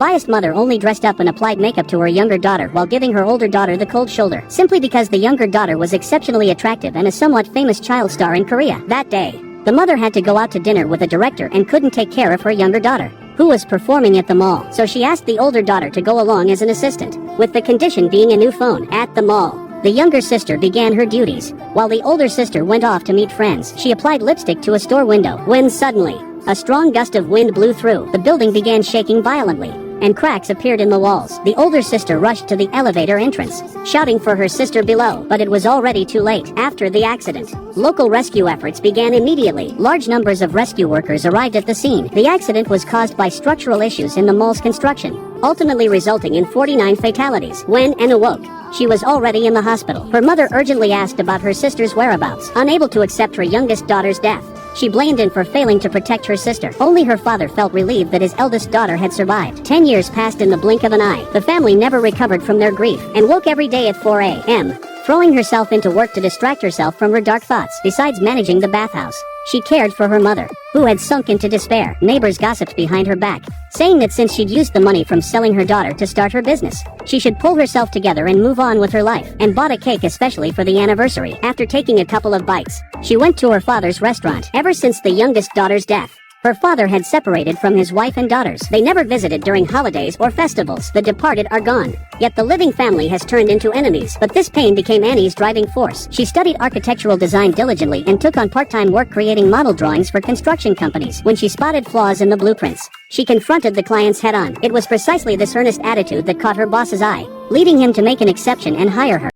biased mother only dressed up and applied makeup to her younger daughter while giving her older daughter the cold shoulder, simply because the younger daughter was exceptionally attractive and a somewhat famous child star in Korea. That day, the mother had to go out to dinner with a director and couldn't take care of her younger daughter, who was performing at the mall, so she asked the older daughter to go along as an assistant, with the condition being a new phone. At the mall, the younger sister began her duties, while the older sister went off to meet friends. She applied lipstick to a store window, when suddenly, a strong gust of wind blew through. The building began shaking violently, and cracks appeared in the walls. The older sister rushed to the elevator entrance, shouting for her sister below, but it was already too late. After the accident, local rescue efforts began immediately. Large numbers of rescue workers arrived at the scene. The accident was caused by structural issues in the mall's construction, ultimately resulting in 49 fatalities. When Anne awoke, she was already in the hospital. Her mother urgently asked about her sister's whereabouts. Unable to accept her youngest daughter's death, she blamed him for failing to protect her sister. Only her father felt relieved that his eldest daughter had survived. 10 years passed in the blink of an eye. The family never recovered from their grief, and woke every day at 4 a.m., throwing herself into work to distract herself from her dark thoughts. Besides managing the bathhouse, she cared for her mother, who had sunk into despair. Neighbors gossiped behind her back, saying that since she'd used the money from selling her daughter to start her business, she should pull herself together and move on with her life, and bought a cake especially for the anniversary. After taking a couple of bites, she went to her father's restaurant. Ever since the youngest daughter's death, her father had separated from his wife and daughters. They never visited during holidays or festivals. The departed are gone, yet the living family has turned into enemies. But this pain became Annie's driving force. She studied architectural design diligently and took on part-time work creating model drawings for construction companies. When she spotted flaws in the blueprints, she confronted the clients head-on. It was precisely this earnest attitude that caught her boss's eye, leading him to make an exception and hire her.